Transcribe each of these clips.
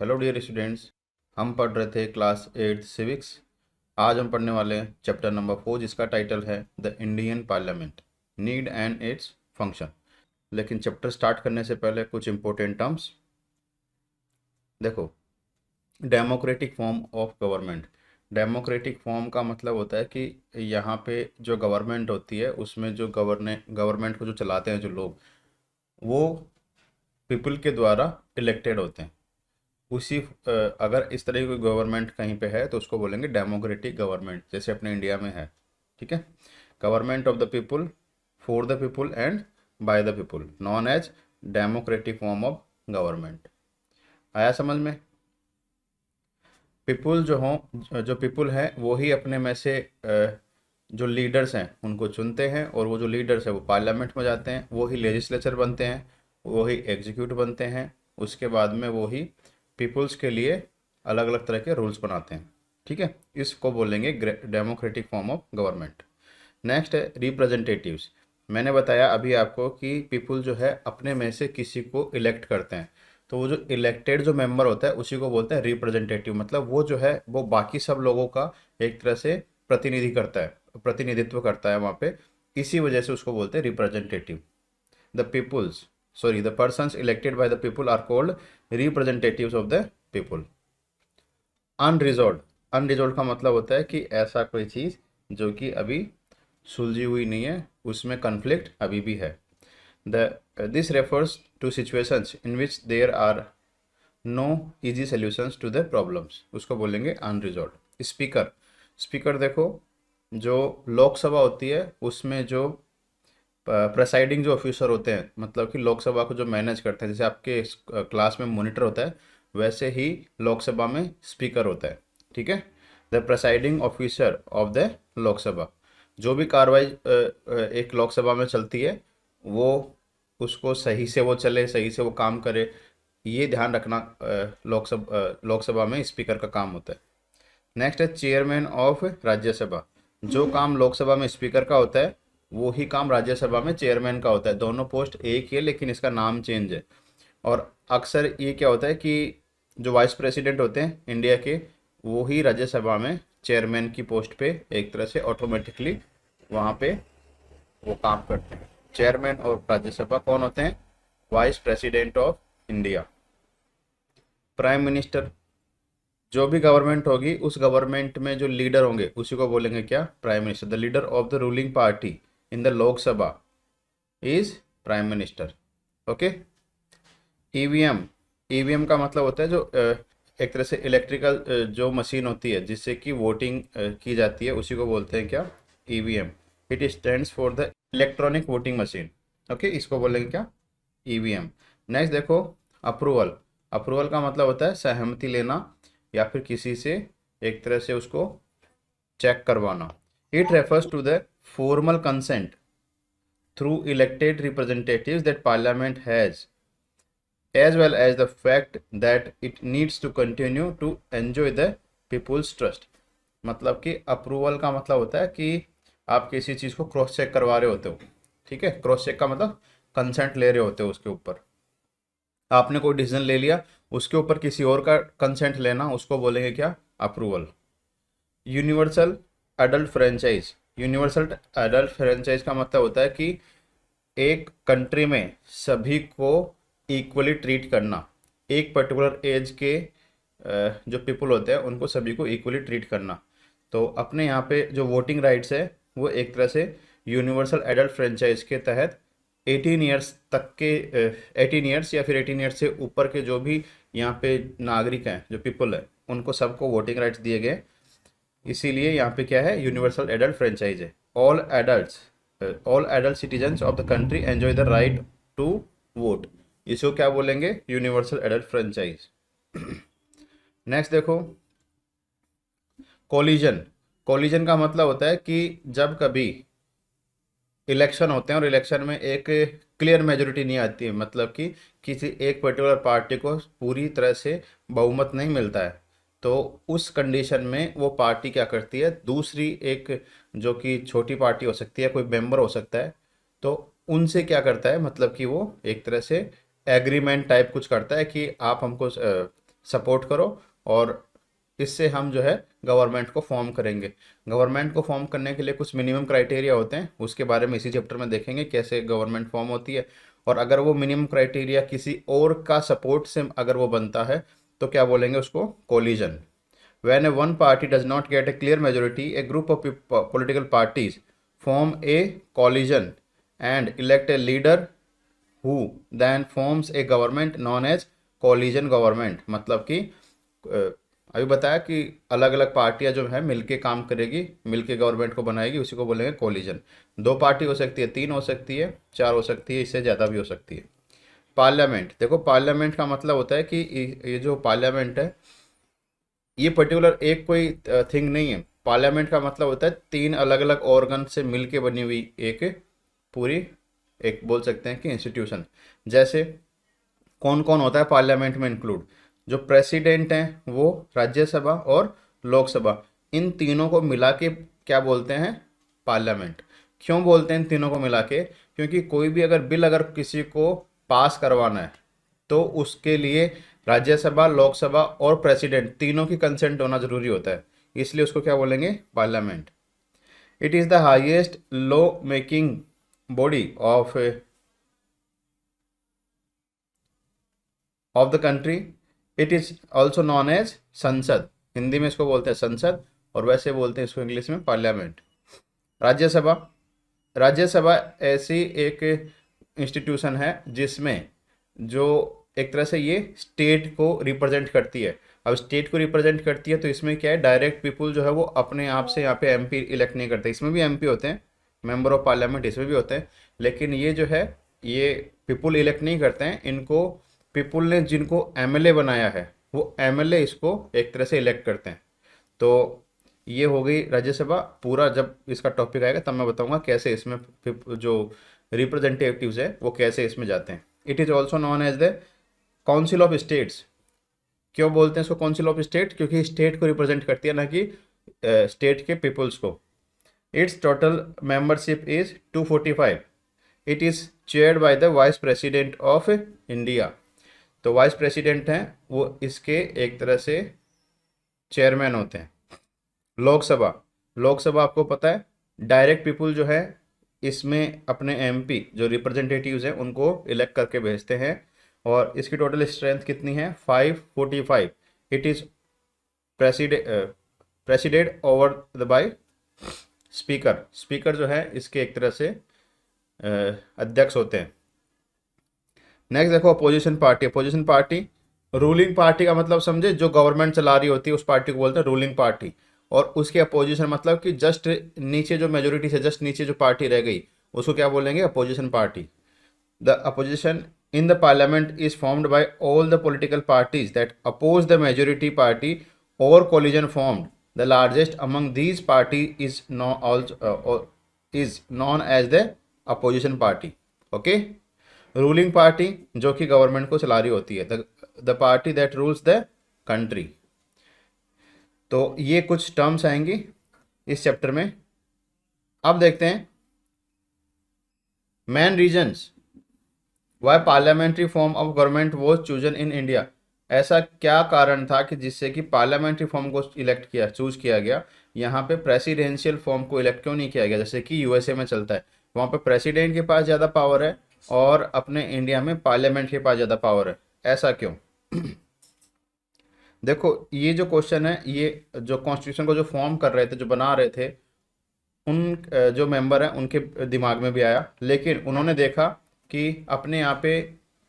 Hello dear students. हम पढ़ रहे थे क्लास 8 सिविक्स। आज हम पढ़ने वाले हैं चैप्टर नंबर 4 जिसका टाइटल है the Indian parliament, need and its function. लेकिन चैप्टर स्टार्ट करने से पहले कुछ इंपॉर्टेंट टर्म्स देखो। Democratic form of government. Democratic form का मतलब होता है कि यहाँ पे जो गवर्नमेंट होती है उसमें जो गवर्नमेंट को जो चलाते हैं जो लोग, वो पीपल के द्वारा इलेक्टेड होते हैं। अगर इस तरह की गवर्नमेंट कहीं पे है तो उसको बोलेंगे डेमोक्रेटिक गवर्नमेंट, जैसे अपने इंडिया में है। ठीक है, government of the people, for the people and by the people, known as democratic form of government. आया समझ में? पीपुल जो पीपुल है वो ही अपने में से जो लीडर्स हैं उनको चुनते हैं, और वो जो लीडर्स हैं वो पार्लियामेंट में जाते हैं, वो ही लेजिस्लेचर बनते हैं, वो ही एग्जीक्यूट बनते हैं। उसके बाद में वो ही पीपुल्स के लिए अलग अलग तरह के रूल्स बनाते हैं। ठीक है, इसको बोलेंगे democratic form of government. Next है रिप्रेजेंटेटिव्स। मैंने बताया अभी आपको कि पीपुल जो है अपने में से किसी को इलेक्ट करते हैं, तो वो जो इलेक्टेड जो मेंबर होता है उसी को बोलते हैं रिप्रेजेंटेटिव। मतलब वो जो है वो बाकी सब लोगों का एक तरह से प्रतिनिधित्व करता है वहाँ पे, इसी वजह से उसको बोलते हैं representative. The persons elected by the people are called representatives of the people. Unresolved का मतलब होता है कि ऐसा कोई चीज़ जो कि अभी सुलझी हुई नहीं है, उसमें कन्फ्लिक्ट अभी भी है। This refers to situations in which there are no easy solutions to the problems, उसको बोलेंगे अनरिजॉल्व। स्पीकर देखो, जो लोकसभा होती है उसमें जो प्रेसाइडिंग जो ऑफिसर होते हैं, मतलब कि लोकसभा को जो मैनेज करते हैं, जैसे आपके क्लास में मॉनिटर होता है वैसे ही लोकसभा में स्पीकर होता है। ठीक है, the presiding officer of the Lok Sabha, जो भी कार्रवाई एक लोकसभा में चलती है वो उसको सही से वो चले, सही से वो काम करे, ये ध्यान रखना लोकसभा में स्पीकर का काम होता है। नेक्स्ट है चेयरमैन ऑफ राज्यसभा। जो काम लोकसभा में स्पीकर का होता है वो ही काम राज्यसभा में चेयरमैन का होता है। दोनों पोस्ट एक ही है लेकिन इसका नाम चेंज है। और अक्सर ये क्या होता है कि जो वाइस प्रेसिडेंट होते हैं इंडिया के, वो ही राज्यसभा में चेयरमैन की पोस्ट पे एक तरह से ऑटोमेटिकली वहाँ पे वो काम करते हैं। चेयरमैन और राज्यसभा कौन होते हैं? Vice president of India. Prime minister, जो भी गवर्नमेंट होगी उस गवर्नमेंट में जो लीडर होंगे उसी को बोलेंगे क्या? Prime minister. The leader of the ruling party in the Lok Sabha is prime minister. Okay. EVM का मतलब होता है जो एक तरह से इलेक्ट्रिकल जो मशीन होती है जिससे कि वोटिंग की जाती है, उसी को बोलते हैं क्या? EVM. It stands for the electronic voting machine. Okay, इसको बोलेंगे क्या? ईवीएम। नेक्स्ट देखो, अप्रूवल का मतलब होता है सहमति लेना या फिर किसी से एक तरह से उसको चेक करवाना। It refers to the formal consent through elected representatives that parliament has, as well as the fact that it needs to continue to enjoy the people's trust। मतलब कि अप्रूवल का मतलब होता है कि आप किसी चीज़ को क्रॉस चेक करवा रहे होते हो। ठीक है, क्रॉस चेक का मतलब कंसेंट ले रहे होते हो उसके ऊपर। आपने कोई डिसीजन ले लिया, उसके ऊपर किसी और का कंसेंट लेना, उसको बोलेंगे क्या? Approval. Universal adult franchise. Universal adult franchise का मतलब होता है कि एक कंट्री में सभी को इक्वली ट्रीट करना। एक पर्टिकुलर एज के जो पीपल होते हैं उनको सभी को इक्वली ट्रीट करना। तो अपने यहाँ पे जो वोटिंग राइट्स है वो एक तरह से यूनिवर्सल एडल्ट फ्रेंचाइज के तहत 18 ईयर्स तक के 18 ईयर्स या फिर 18 ईयर्स से ऊपर के जो भी यहाँ पे नागरिक हैं, जो पीपल है, उनको सबको वोटिंग राइट्स दिए गए। इसीलिए यहाँ पे क्या है? यूनिवर्सल एडल्ट फ्रेंचाइज है। All adult citizens of the country enjoy the right to vote, इसको क्या बोलेंगे? Universal adult franchise. नेक्स्ट देखो, कोलिजन का मतलब होता है कि जब कभी इलेक्शन होते हैं और इलेक्शन में एक क्लियर मेजोरिटी नहीं आती है, मतलब कि किसी एक पर्टिकुलर पार्टी को पूरी तरह से बहुमत नहीं मिलता है, तो उस कंडीशन में वो पार्टी क्या करती है? दूसरी एक जो कि छोटी पार्टी हो सकती है, कोई मेंबर हो सकता है, तो उनसे क्या करता है? मतलब कि वो एक तरह से एग्रीमेंट टाइप कुछ करता है कि आप हमको सपोर्ट करो और इससे हम जो है गवर्नमेंट को फॉर्म करेंगे। गवर्नमेंट को फॉर्म करने के लिए कुछ मिनिमम क्राइटेरिया होते हैं, उसके बारे में इसी चैप्टर में देखेंगे कैसे गवर्नमेंट फॉर्म होती है। और अगर वो मिनिमम क्राइटेरिया किसी और का सपोर्ट से अगर वो बनता है तो क्या बोलेंगे उसको, collision. When a one party does not get a clear majority, a group of political parties form a coalition and elect a leader who then forms a government known as coalition government। मतलब कि अभी बताया कि अलग अलग पार्टियां जो है मिलके काम करेगी, मिलके गवर्नमेंट को बनाएगी, उसी को बोलेंगे कोलिजन। 2 पार्टी हो सकती है, 3 हो सकती है, 4 हो सकती है, इससे ज़्यादा भी हो सकती है। पार्लियामेंट, देखो पार्लियामेंट का मतलब होता है कि ये जो पार्लियामेंट है ये पर्टिकुलर एक कोई थिंग नहीं है। पार्लियामेंट का मतलब होता है 3 अलग अलग ऑर्गन से मिलके बनी हुई एक पूरी, एक बोल सकते हैं कि इंस्टीट्यूशन। जैसे कौन कौन होता है पार्लियामेंट में इंक्लूड, जो प्रेसिडेंट हैं वो राज्यसभा और लोकसभा, इन तीनों को मिला के क्या बोलते हैं, पार्लियामेंट। क्यों बोलते हैं इन तीनों को मिला के, क्योंकि कोई भी अगर बिल अगर किसी को पास करवाना है तो उसके लिए राज्यसभा, लोकसभा और प्रेसिडेंट तीनों की कंसेंट होना जरूरी होता है, इसलिए उसको क्या बोलेंगे, parliament. It is the highest law making body of the country. It is also known as Sansad, Hindi में इसको बोलते हैं संसद और वैसे बोलते हैं इसको इंग्लिश में पार्लियामेंट। राज्यसभा, राज्यसभा ऐसी एक इंस्टीट्यूशन है जिसमें जो एक तरह से ये स्टेट को रिप्रेजेंट करती है। अब स्टेट को रिप्रेजेंट करती है तो इसमें क्या है, डायरेक्ट पीपुल जो है वो अपने आप से यहाँ पे एमपी इलेक्ट नहीं करते। इसमें भी एमपी होते हैं, मेंबर ऑफ पार्लियामेंट, इसमें भी होते हैं, लेकिन ये जो है ये पीपुल इलेक्ट नहीं करते हैं, इनको पीपुल ने जिनको एमएलए बनाया है वो एमएलए इसको एक तरह से इलेक्ट करते हैं। तो ये हो गई राज्यसभा। पूरा जब इसका टॉपिक आएगा तब मैं बताऊंगा कैसे इसमें जो रिप्रेजेंटेटिव्स है वो कैसे इसमें जाते हैं। It is also known as the council of states. क्यों बोलते हैं इसको काउंसिल ऑफ स्टेट, क्योंकि स्टेट को रिप्रेजेंट करती है, ना कि स्टेट के पीपल्स को। Its total membership is 245। It is chaired by the vice president of India. तो वाइस प्रेसिडेंट हैं वो इसके एक तरह से चेयरमैन होते हैं। लोकसभा, लोकसभा आपको पता है डायरेक्ट पीपुल जो है इसमें अपने एमपी जो रिप्रेजेंटेटिव्स हैं उनको इलेक्ट करके भेजते हैं, और इसकी टोटल स्ट्रेंथ कितनी है, 545। It is presided over the by speaker. Speaker जो है इसके एक तरह से अध्यक्ष होते हैं। नेक्स्ट देखो opposition party. Opposition party, ruling party का मतलब समझे, जो गवर्नमेंट चला रही होती है उस पार्टी को बोलते हैं रूलिंग पार्टी, और उसके अपोजिशन मतलब कि जस्ट नीचे जो मेजोरिटी से जस्ट नीचे जो पार्टी रह गई उसको क्या बोलेंगे, opposition party. The opposition in the parliament is formed by all the political parties that oppose the majority party or coalition formed. The largest among these parties is known as the opposition party. Okay? Ruling party जो कि government को चला रही होती है, the party that rules the country. तो ये कुछ टर्म्स आएंगी इस चैप्टर में। अब देखते हैं main reasons why parliamentary form of government was chosen in India. ऐसा क्या कारण था कि जिससे कि पार्लियामेंट्री फॉर्म को चूज किया गया, यहाँ पे प्रेसिडेंशियल फॉर्म को इलेक्ट क्यों नहीं किया गया, जैसे कि यूएसए में चलता है, वहाँ पे प्रेसिडेंट के पास ज़्यादा पावर है और अपने इंडिया में पार्लियामेंट के पास ज़्यादा पावर है, ऐसा क्यों? देखो ये जो क्वेश्चन है, ये जो कॉन्स्टिट्यूशन को जो फॉर्म कर रहे थे, जो बना रहे थे, उन जो मेंबर हैं उनके दिमाग में भी आया, लेकिन उन्होंने देखा कि अपने यहाँ पे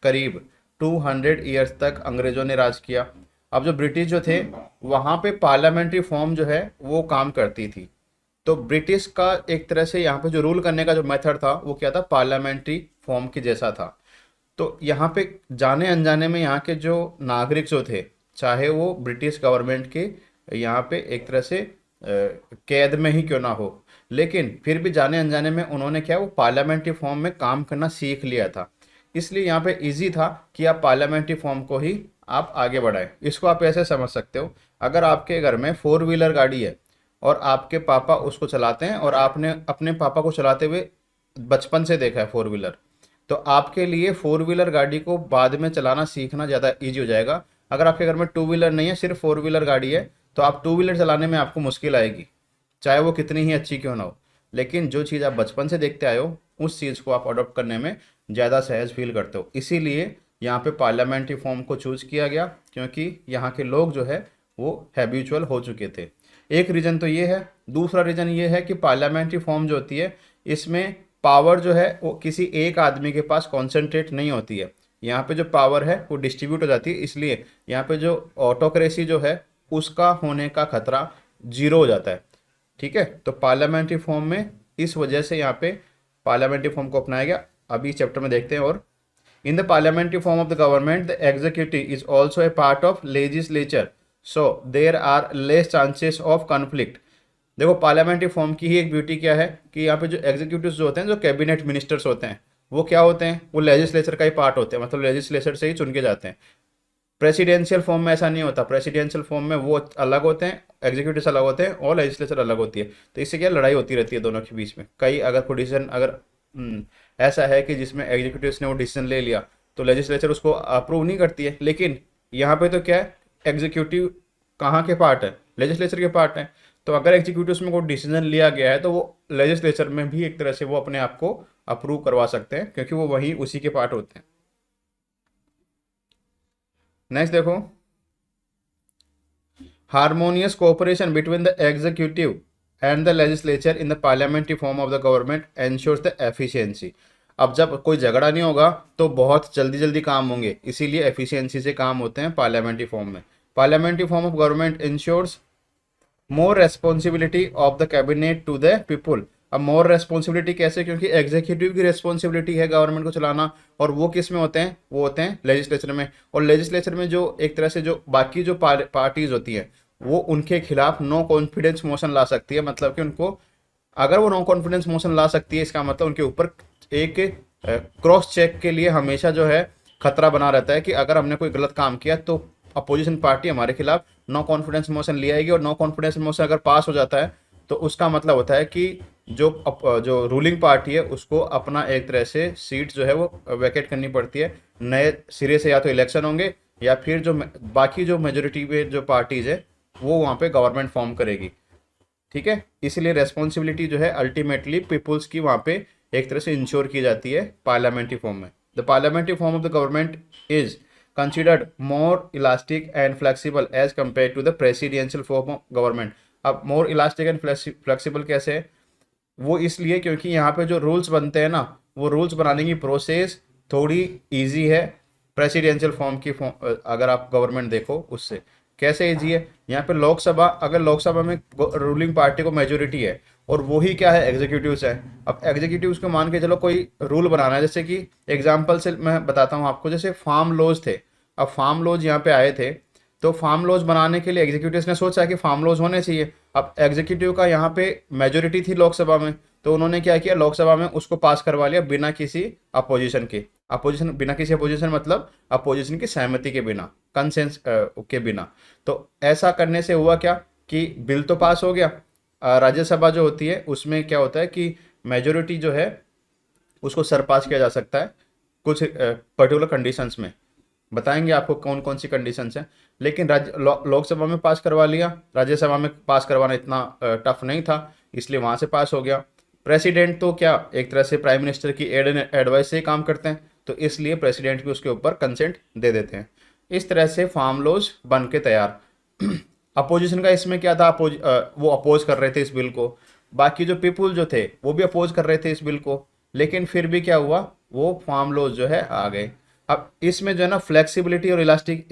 करीब 200 ईयर्स तक अंग्रेज़ों ने राज किया। अब जो ब्रिटिश जो थे वहाँ पे पार्लियामेंट्री फॉर्म जो है वो काम करती थी, तो ब्रिटिश का एक तरह से यहाँ पे जो रूल करने का जो मेथड था वो क्या था, पार्लियामेंट्री फॉर्म के जैसा था। तो यहाँ पे जाने अनजाने में यहाँ के जो नागरिक जो थे, चाहे वो ब्रिटिश गवर्नमेंट के यहाँ पे एक तरह से कैद में ही क्यों ना हो, लेकिन फिर भी जाने अनजाने में उन्होंने क्या, वो पार्लियामेंट्री फॉर्म में काम करना सीख लिया था। इसलिए यहाँ पे इजी था कि आप पार्लियामेंट्री फॉर्म को ही आप आगे बढ़ाएं। इसको आप ऐसे समझ सकते हो, अगर आपके घर में 4 व्हीलर गाड़ी है और आपके पापा उसको चलाते हैं और आपने अपने पापा को चलाते हुए बचपन से देखा है 4 व्हीलर, तो आपके लिए 4 व्हीलर गाड़ी को बाद में चलाना सीखना ज़्यादा ईजी हो जाएगा अगर आपके घर में टू व्हीलर नहीं है, सिर्फ फोर व्हीलर गाड़ी है, तो आप टू व्हीलर चलाने में आपको मुश्किल आएगी, चाहे वो कितनी ही अच्छी क्यों ना हो। लेकिन जो चीज़ आप बचपन से देखते आए हो, उस चीज़ को आप अडॉप्ट करने में ज़्यादा सहज फील करते हो। इसीलिए यहाँ पे पार्लियामेंट्री फॉर्म को चूज किया गया, क्योंकि यहाँ के लोग जो है वो हैबिचुअल हो चुके थे। एक रीज़न तो ये है। दूसरा रीज़न ये है कि पार्लियामेंट्री फॉर्म जो होती है, इसमें पावर जो है वो किसी एक आदमी के पास कॉन्सेंट्रेट नहीं होती है। यहाँ पे जो पावर है वो डिस्ट्रीब्यूट हो जाती है, इसलिए यहाँ पे जो ऑटोक्रेसी जो है उसका होने का खतरा जीरो हो जाता है। ठीक है, तो पार्लियामेंट्री फॉर्म में इस वजह से यहाँ पे पार्लियामेंट्री फॉर्म को अपनाया गया। अभी इस चैप्टर में देखते हैं। और in the parliamentary form of the government the executive is also a part of legislature, so there are less chances of conflict. देखो, पार्लियामेंट्री फॉर्म की ही एक ब्यूटी क्या है कि यहाँ पे जो एग्जीक्यूटिव्स जो होते हैं, जो कैबिनेट मिनिस्टर्स होते हैं, वो क्या होते हैं, वो लेजिस्लेचर का ही पार्ट होते हैं, मतलब लेजिस्लेचर से ही चुन के जाते हैं। प्रेसिडेंशियल फॉर्म में ऐसा नहीं होता। प्रेसिडेंशियल फॉर्म में वो अलग होते हैं, एग्जीक्यूटिव अलग होते हैं और लेजिस्लेचर अलग होती है। तो इससे क्या लड़ाई होती रहती है दोनों के बीच में। कई अगर कोई डिसीजन अगर ऐसा है कि जिसमें एग्जीक्यूटिव ने वो डिसीजन ले लिया, तो लेजिस्लेचर उसको अप्रूव नहीं करती है। लेकिन यहाँ पे तो क्या है, एग्जीक्यूटिव कहाँ के पार्ट है, लेजिस्लेचर के पार्ट है। तो अगर एग्जीक्यूटिव में कोई डिसीजन लिया गया है, तो वो लेजिस्लेचर में भी एक तरह से वो अपने आप को अप्रूव करवा सकते हैं, क्योंकि वो वही उसी के पार्ट होते हैं। नेक्स्ट देखो, harmonious cooperation between the executive and the legislature in the parliamentary form of the government ensures the efficiency. अब जब कोई झगड़ा नहीं होगा तो बहुत जल्दी जल्दी काम होंगे, इसीलिए एफिशिएंसी से काम होते हैं पार्लियामेंट्री फॉर्म में। Parliamentary form of government ensures more responsibility of the cabinet to the people. अब मोर रेस्पॉन्सिबिलिटी कैसे, क्योंकि एग्जीक्यूटिव की रेस्पॉन्सिबिलिटी है गवर्नमेंट को चलाना, और वो किस में होते हैं, वो होते हैं लेजिस्लेचर में। और लेजिस्लेचर में जो एक तरह से जो बाकी जो पार्टीज होती हैं, वो उनके खिलाफ नो कॉन्फिडेंस मोशन ला सकती है। मतलब कि उनको, अगर वो नो कॉन्फिडेंस मोशन ला सकती है, इसका मतलब उनके ऊपर एक क्रॉस चेक के लिए हमेशा जो है खतरा बना रहता है कि अगर हमने कोई गलत काम किया तो अपोजिशन पार्टी हमारे खिलाफ नो कॉन्फिडेंस मोशन ले आएगी। और नो कॉन्फिडेंस मोशन अगर पास हो जाता है तो उसका मतलब होता है कि जो रूलिंग पार्टी है उसको अपना एक तरह से सीट जो है वो वैकेट करनी पड़ती है। नए सिरे से या तो इलेक्शन होंगे, या फिर जो बाकी जो मेजोरिटी में जो पार्टीज है वो वहाँ पे गवर्नमेंट फॉर्म करेगी। ठीक है, इसलिए रेस्पॉन्सिबिलिटी जो है अल्टीमेटली पीपुल्स की वहाँ पे एक तरह से इंश्योर की जाती है पार्लियामेंट्री फॉर्म में। The parliamentary form of the government is considered more elastic and flexible as compared to the presidential form of government। अब more elastic and flexible कैसे है, वो इसलिए क्योंकि यहाँ पे जो रूल्स बनते हैं ना, वो रूल्स बनाने की प्रोसेस थोड़ी इजी है प्रेसिडेंशियल फॉर्म की अगर आप गवर्नमेंट देखो उससे। कैसे इजी है, यहाँ पे लोकसभा, अगर लोकसभा में रूलिंग पार्टी को मेजोरिटी है और वही क्या है एग्जीक्यूटिव्स है। अब एग्जीक्यूटिव्स को मान के चलो कोई रूल बनाना है, जैसे कि एग्जांपल से मैं बताता हूँ आपको, जैसे फार्म लॉज थे। अब फार्म लॉज यहाँ पे आए थे, तो फार्म लॉज बनाने के लिए एग्जीक्यूटिव्स ने सोचा कि फार्म लॉज होने चाहिए। अब एग्जीक्यूटिव का यहाँ पे मेजोरिटी थी लोकसभा में, तो उन्होंने क्या किया, लोकसभा में उसको पास करवा लिया बिना किसी अपोजिशन के। अपोजिशन बिना किसी अपोजिशन मतलब अपोजिशन की सहमति के बिना, कंसेंस के बिना। तो ऐसा करने से हुआ क्या कि बिल तो पास हो गया। राज्यसभा जो होती है उसमें क्या होता है कि मेजोरिटी जो है उसको सरपास किया जा सकता है कुछ पर्टिकुलर कंडीशंस में। बताएंगे आपको कौन कौन सी कंडीशंस हैं। लेकिन लोकसभा में पास करवा लिया, राज्यसभा में पास करवाना इतना टफ नहीं था, इसलिए वहाँ से पास हो गया। प्रेसिडेंट तो क्या एक तरह से प्राइम मिनिस्टर की एडवाइस से ही काम करते हैं, तो इसलिए प्रेसिडेंट भी उसके ऊपर कंसेंट दे देते हैं। इस तरह से फार्म लॉज बन के तैयार। अपोजिशन का इसमें क्या था, वो अपोज कर रहे थे इस बिल को। बाकी जो पीपुल जो थे वो भी अपोज कर रहे थे इस बिल को, लेकिन फिर भी क्या हुआ, वो फार्म लॉज जो है आ गए। अब इसमें जो है ना फ्लेक्सिबिलिटी और इलास्टिक,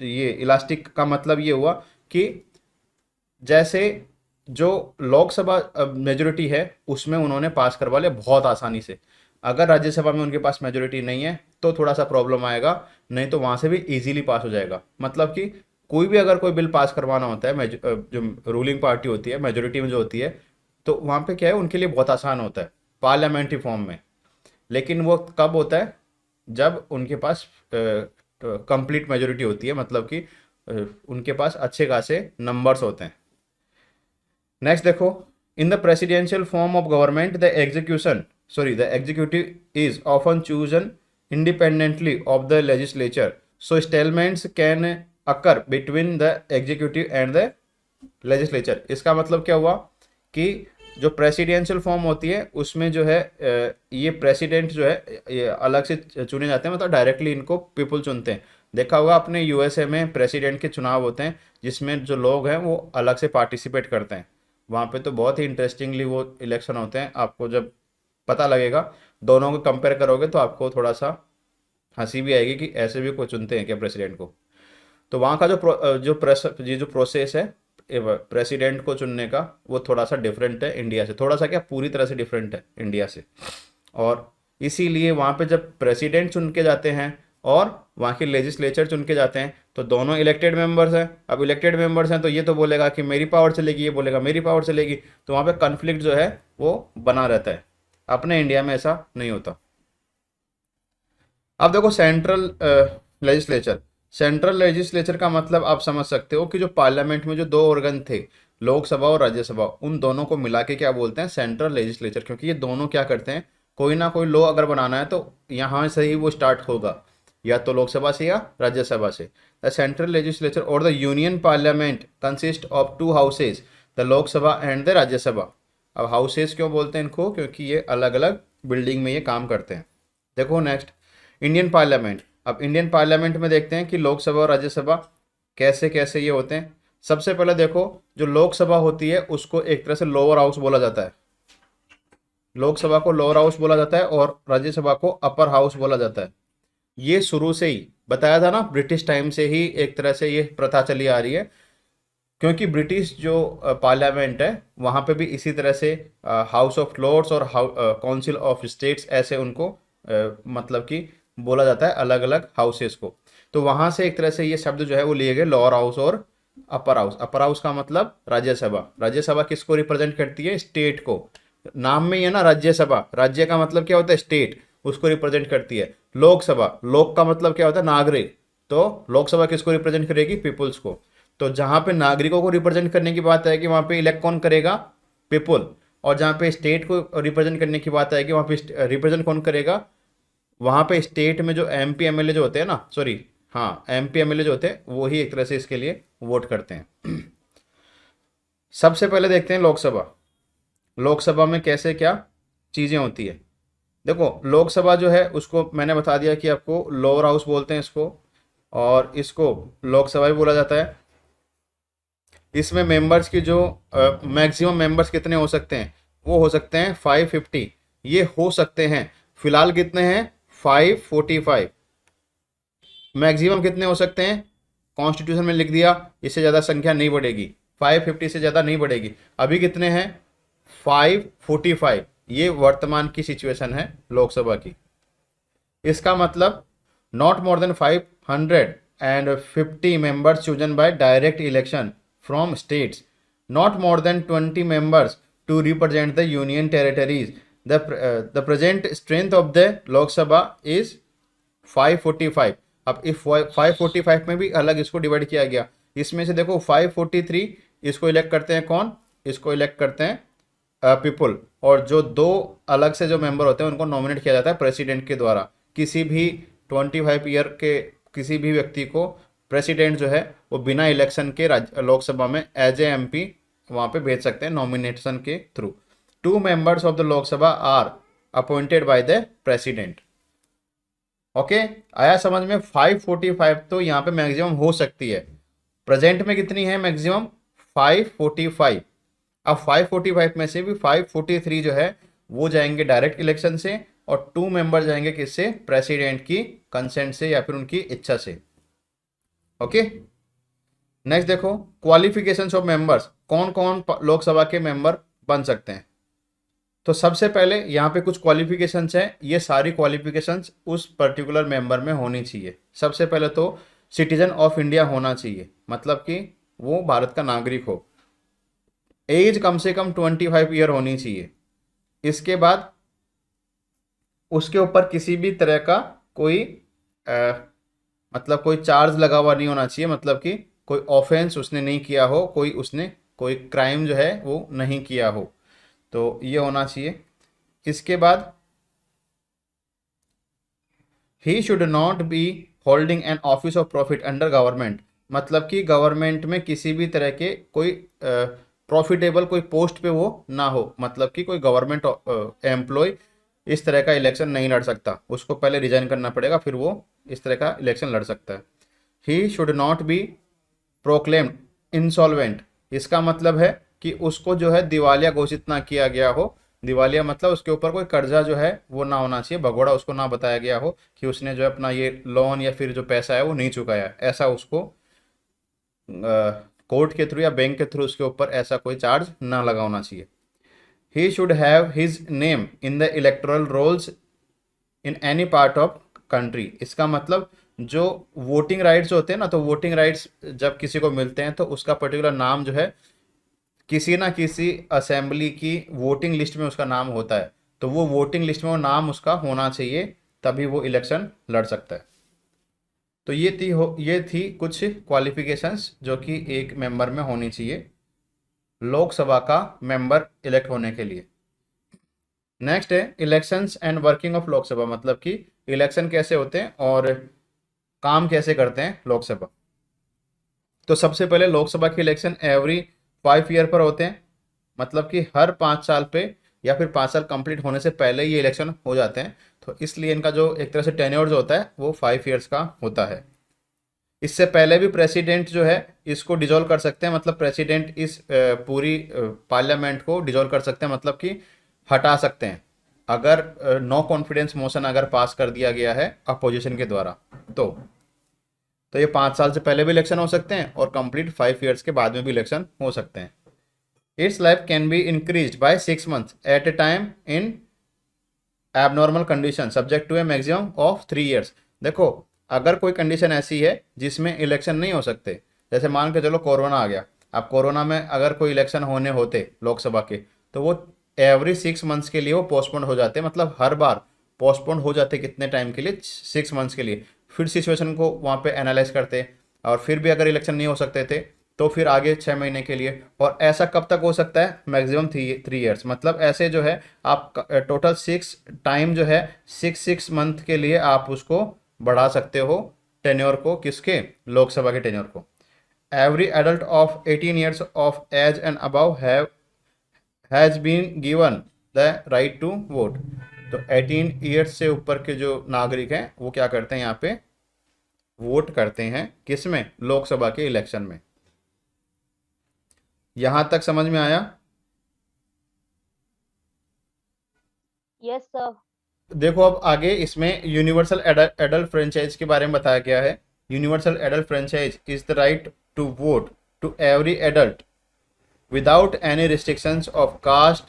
ये इलास्टिक का मतलब ये हुआ कि जैसे जो लोकसभा मेजोरिटी है उसमें उन्होंने पास करवा लिया बहुत आसानी से। अगर राज्यसभा में उनके पास मेजोरिटी नहीं है तो थोड़ा सा प्रॉब्लम आएगा, नहीं तो वहाँ से भी इजीली पास हो जाएगा। मतलब कि कोई भी अगर कोई बिल पास करवाना होता है, जो रूलिंग पार्टी होती है मेजोरिटी में जो होती है, तो वहाँ पे क्या है उनके लिए बहुत आसान होता है पार्लियामेंट्री फॉर्म में। लेकिन वो कब होता है, जब उनके पास कंप्लीट मेजोरिटी होती है, मतलब कि उनके पास अच्छे खासे नंबर्स होते हैं। नेक्स्ट देखो, in the presidential form of government the executive is often chosen independently of the legislature, so stalements can occur between the executive and the legislature. इसका मतलब क्या हुआ कि जो प्रेसिडेंशियल फॉर्म होती है उसमें जो है ये प्रेसिडेंट जो है ये अलग से चुने जाते हैं, मतलब डायरेक्टली इनको पीपल चुनते हैं। देखा होगा अपने यूएसए में प्रेसिडेंट के चुनाव होते हैं जिसमें जो लोग हैं वो अलग से पार्टिसिपेट करते हैं। वहाँ पे तो बहुत ही इंटरेस्टिंगली वो इलेक्शन होते हैं। आपको जब पता लगेगा, दोनों को कंपेयर करोगे तो आपको थोड़ा सा हंसी भी आएगी कि ऐसे भी कोई चुनते हैं क्या प्रेसिडेंट को। तो वहाँ का जो प्रोसेस है प्रेसिडेंट को चुनने का, वो थोड़ा सा डिफरेंट है इंडिया से, थोड़ा सा क्या पूरी तरह से डिफरेंट है इंडिया से। और इसीलिए वहाँ पे जब प्रेसिडेंट चुन के जाते हैं और वहाँ के लेजिस्लेचर चुन के जाते हैं तो दोनों इलेक्टेड मेंबर्स हैं। अब इलेक्टेड मेंबर्स हैं तो ये तो बोलेगा कि मेरी पावर चलेगी, ये बोलेगा मेरी पावर चलेगी, तो वहाँ पे कन्फ्लिक्ट जो है वो बना रहता है। अपने इंडिया में ऐसा नहीं होता। अब देखो लेजिस्लेचर सेंट्रल लेजिस्लेचर का मतलब आप समझ सकते हो कि जो पार्लियामेंट में जो दो ऑर्गन थे, लोकसभा और राज्यसभा, उन दोनों को मिला के क्या बोलते हैं, सेंट्रल लेजिस्लेचर। क्योंकि ये दोनों क्या करते हैं, कोई ना कोई लॉ अगर बनाना है तो यहाँ से ही वो स्टार्ट होगा, या तो लोकसभा से या राज्यसभा से। द सेंट्रल लेजिस्लेचर और the union parliament consist of to houses, the Lok Sabha and the Rajya Sabha. अब हाउसेज क्यों बोलते हैं इनको, क्योंकि ये अलग अलग बिल्डिंग में ये काम करते हैं। देखो नेक्स्ट, इंडियन पार्लियामेंट। अब इंडियन पार्लियामेंट में देखते हैं कि लोकसभा और राज्यसभा कैसे कैसे ये होते हैं। सबसे पहले देखो, जो लोकसभा होती है उसको एक तरह से लोअर हाउस बोला जाता है, लोकसभा को लोअर हाउस बोला जाता है और राज्यसभा को अपर हाउस बोला जाता है। ये शुरू से ही बताया था ना, ब्रिटिश टाइम से ही एक तरह से ये प्रथा चली आ रही है। क्योंकि ब्रिटिश जो पार्लियामेंट है वहाँ पे भी इसी तरह से हाउस ऑफ लॉर्ड्स और काउंसिल ऑफ स्टेट्स ऐसे उनको मतलब कि बोला जाता है, अलग अलग हाउसेस को। तो वहाँ से एक तरह से ये शब्द जो है वो लिए गए, लोअर हाउस और अपर हाउस। अपर हाउस का मतलब राज्यसभा। राज्यसभा किसको रिप्रेजेंट करती है, स्टेट को। नाम में ही है ना राज्यसभा, राज्य का मतलब क्या होता है, स्टेट, उसको रिप्रेजेंट करती है। लोकसभा, लोक का मतलब क्या होता है, नागरिक, तो लोकसभा किसको रिप्रेजेंट करेगी, पीपुल्स को। तो जहां पे नागरिकों को रिप्रेजेंट करने की बात है कि वहां पे इलेक्ट कौन करेगा, पीपुल। और जहां पे स्टेट को रिप्रेजेंट करने की बात है कि वहां पे रिप्रेजेंट कौन करेगा, वहां पे स्टेट में जो एमपी एमएलए जो होते हैं ना, सॉरी हाँ, एमपी एमएलए जो होते हैं वो ही एक तरह से इसके लिए वोट करते हैं। सबसे पहले देखते हैं लोकसभा। लोकसभा में कैसे क्या चीज़ें होती है। देखो लोकसभा जो है उसको मैंने बता दिया कि आपको लोअर हाउस बोलते हैं इसको, और इसको लोकसभा भी बोला जाता है। इसमें मेंबर्स की जो मैक्सिमम मेंबर्स कितने हो सकते हैं, वो हो सकते हैं 550। ये हो सकते हैं, फिलहाल कितने हैं, 545। मैक्सिमम कितने हो सकते हैं, कॉन्स्टिट्यूशन में लिख दिया, इससे ज़्यादा संख्या नहीं बढ़ेगी, 550 से ज़्यादा नहीं बढ़ेगी। अभी कितने हैं, 545। ये वर्तमान की सिचुएशन है लोकसभा की। इसका मतलब not more than 550 members chosen by direct election from states, not more than 20 members to represent the union territories. The present strength of the Lok Sabha is 545। अब इस 545 में भी अलग इसको डिवाइड किया गया। इसमें से देखो 543 इसको इलेक्ट करते हैं कौन, इसको इलेक्ट करते हैं पीपल। और जो दो अलग से जो मेंबर होते हैं उनको नॉमिनेट किया जाता है प्रेसिडेंट के द्वारा। किसी भी 25 ईयर के किसी भी व्यक्ति को प्रेसिडेंट जो है वो बिना इलेक्शन के लोकसभा में एज ए एमपी वहाँ पे भेज सकते हैं नॉमिनेशन के through. 2 members of the Lok Sabha are appointed by the president. Okay, आया समझ में। 545 तो यहाँ पे मैक्सिमम हो सकती है, प्रेजेंट में कितनी है मैक्सिमम, 545। अब 545 में से भी 543 जो है वो जाएंगे डायरेक्ट इलेक्शन से, और 2 मेंबर जाएंगे किससे, प्रेसिडेंट की कंसेंट से या फिर उनकी इच्छा से। ओके, नेक्स्ट देखो क्वालिफिकेशंस ऑफ मेंबर्स, कौन कौन लोकसभा के मेंबर बन सकते हैं। तो सबसे पहले यहाँ पे कुछ क्वालिफिकेशंस हैं, ये सारी क्वालिफिकेशंस उस पर्टिकुलर मेंबर में होनी चाहिए। सबसे पहले तो सिटीजन ऑफ इंडिया होना चाहिए, मतलब कि वो भारत का नागरिक हो। एज कम से कम 25 ईयर होनी चाहिए। इसके बाद उसके ऊपर किसी भी तरह का कोई मतलब कोई चार्ज लगा हुआ नहीं होना चाहिए, मतलब कि कोई ऑफेंस उसने नहीं किया हो, कोई क्राइम जो है वो नहीं किया हो, तो ये होना चाहिए। इसके बाद he should not be holding an office of profit under government. मतलब कि गवर्नमेंट में किसी भी तरह के कोई प्रॉफिटेबल कोई पोस्ट पे वो ना हो, मतलब कि कोई गवर्नमेंट एम्प्लॉय इस तरह का इलेक्शन नहीं लड़ सकता, उसको पहले रिजाइन करना पड़ेगा फिर वो इस तरह का इलेक्शन लड़ सकता है। He should not be proclaimed insolvent, इसका मतलब है कि उसको जो है दिवालिया घोषित ना किया गया हो। दिवालिया मतलब उसके ऊपर कोई कर्जा जो है वो ना होना चाहिए, भगोड़ा उसको ना बताया गया हो कि उसने जो है अपना ये लोन या फिर जो पैसा है वो नहीं चुकाया, ऐसा उसको कोर्ट के थ्रू या बैंक के थ्रू उसके ऊपर ऐसा कोई चार्ज ना लगा होना चाहिए। He should have his name in the electoral rolls in any part of country, इसका मतलब जो वोटिंग राइट्स होते हैं ना, तो वोटिंग राइट्स जब किसी को मिलते हैं तो उसका पर्टिकुलर नाम जो है किसी ना किसी असेंबली की वोटिंग लिस्ट में उसका नाम होता है, तो वो वोटिंग लिस्ट में वो नाम उसका होना चाहिए, तभी वो इलेक्शन लड़ सकता है। तो ये थी कुछ क्वालिफिकेशंस जो कि एक मेंबर में होनी चाहिए लोकसभा का मेंबर इलेक्ट होने के लिए। नेक्स्ट है elections and working of Lok Sabha, मतलब कि इलेक्शन कैसे होते हैं और काम कैसे करते हैं लोकसभा। तो सबसे पहले लोकसभा के इलेक्शन एवरी 5 ईयर पर होते हैं, मतलब कि हर 5 साल पे या फिर 5 साल कंप्लीट होने से पहले ये इलेक्शन हो जाते हैं, तो इसलिए इनका जो एक तरह से टेन्योर जो होता है वो 5 ईयर्स का होता है। इससे पहले भी प्रेसिडेंट जो है इसको डिजोल्व कर सकते हैं, मतलब प्रेसिडेंट इस पूरी पार्लियामेंट को डिजोल्व कर सकते हैं, मतलब कि हटा सकते हैं अगर नो कॉन्फिडेंस मोशन अगर पास कर दिया गया है अपोजिशन के द्वारा। तो ये 5 साल से पहले भी इलेक्शन हो सकते हैं और कंप्लीट 5 ईयर्स के बाद में भी इलेक्शन हो सकते हैं। Its life can be increase by 6 months at a time in abnormal condition subject to a maximum of 3 years. देखो अगर कोई कंडीशन ऐसी है जिसमें इलेक्शन नहीं हो सकते, जैसे मान के चलो कोरोना आ गया, अब कोरोना में अगर कोई इलेक्शन होने होते लोकसभा के तो वो एवरी 6 मंथ्स के लिए वो पोस्टपोन हो जाते, मतलब हर बार पोस्टपोन हो जाते कितने टाइम के लिए, 6 मंथ्स के लिए। फिर सिचुएशन को वहाँ पे एनालाइज करते और फिर भी अगर इलेक्शन नहीं हो सकते थे तो फिर आगे 6 महीने के लिए, और ऐसा कब तक हो सकता है, मैक्सिमम 3 ईयर्स, मतलब ऐसे जो है आप टोटल 6 टाइम जो है 6 मंथ के लिए आप उसको बढ़ा सकते हो टेन्योर को, किसके, लोकसभा के टेन्योर को। Every adult of 18 years of age and above has been given the right to vote. तो 18 ईयर्स से ऊपर के जो नागरिक हैं वो क्या करते हैं, यहाँ पे वोट करते हैं, किसमें, लोकसभा के इलेक्शन में। यहां तक समझ में आया? Yes sir. देखो अब आगे इसमें यूनिवर्सल एडल्ट फ्रेंचाइज के बारे में बताया गया है। Universal adult franchise is the right to vote to every adult without any restrictions of caste,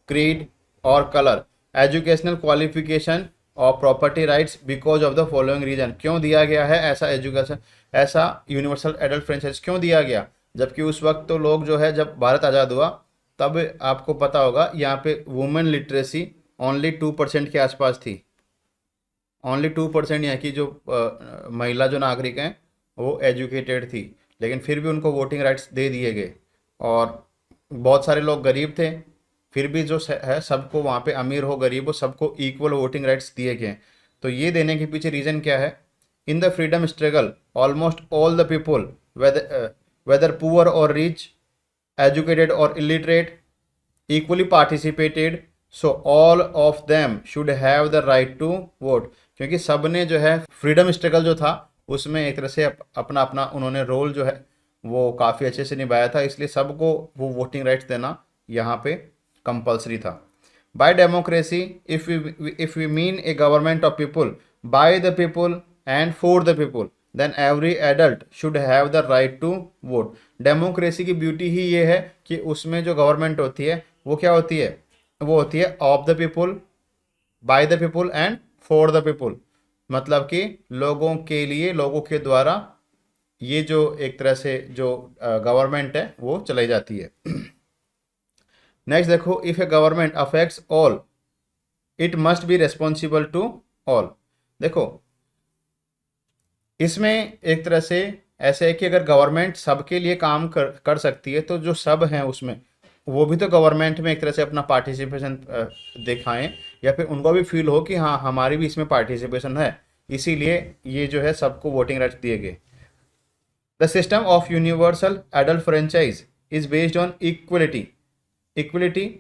creed और कलर, एजुकेशनल क्वालिफिकेशन और property rights because of the following reason. क्यों दिया गया है ऐसा एजुकेशन, ऐसा यूनिवर्सल एडल्ट फ्रेंचाइज क्यों दिया गया, जबकि उस वक्त तो लोग जो है जब भारत आज़ाद हुआ तब आपको पता होगा यहाँ पे वुमेन लिटरेसी ओनली 2% के आसपास थी। ओनली 2% यहाँ की जो महिला जो नागरिक हैं वो एजुकेटेड थी, लेकिन फिर भी उनको वोटिंग राइट्स दे दिए गए। और बहुत सारे लोग गरीब थे, फिर भी जो है सबको वहाँ पे, अमीर हो गरीब हो, सबको इक्वल वोटिंग राइट्स दिए गए। तो ये देने के पीछे रीज़न क्या है, in the freedom struggle almost all the people whether poor और रिच, एजुकेटेड और illiterate, equally participated, so all of them should have the right to vote। क्योंकि सब ने जो है फ्रीडम स्ट्रगल जो था उसमें एक तरह से अपना अपना उन्होंने रोल जो है वो काफ़ी अच्छे से निभाया था, इसलिए सबको वो वोटिंग राइट्स देना यहाँ पे कंपलसरी था। By democracy if we mean a government of people, by the people and for the people, then every adult should have the right to vote. Democracy की ब्यूटी ही ये है कि उसमें जो गवर्नमेंट होती है वो क्या होती है, वो होती है of the people, by the people and for the people, मतलब कि लोगों के लिए, लोगों के द्वारा ये जो एक तरह से जो गवर्नमेंट है वो चलाई जाती है। नेक्स्ट देखो, if a government affects all it must be responsible to all. देखो इसमें एक तरह से ऐसे है कि अगर गवर्नमेंट सबके लिए काम कर सकती है तो जो सब हैं उसमें वो भी तो गवर्नमेंट में एक तरह से अपना पार्टिसिपेशन दिखाएं, या फिर उनको भी फील हो कि हाँ हमारी भी इसमें पार्टिसिपेशन है, इसीलिए ये जो है सबको वोटिंग राइट्स दिए गए। The system of universal adult franchise is based on equality,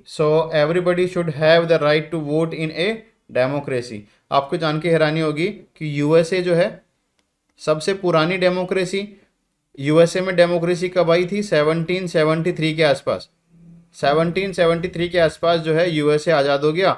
so everybody should have the right to vote in a democracy. आपको जान के हैरानी होगी कि यूएसए जो है सबसे पुरानी डेमोक्रेसी, यूएसए में डेमोक्रेसी कब आई थी? 1773 के आसपास। 1773 के आसपास जो है यूएसए आज़ाद हो गया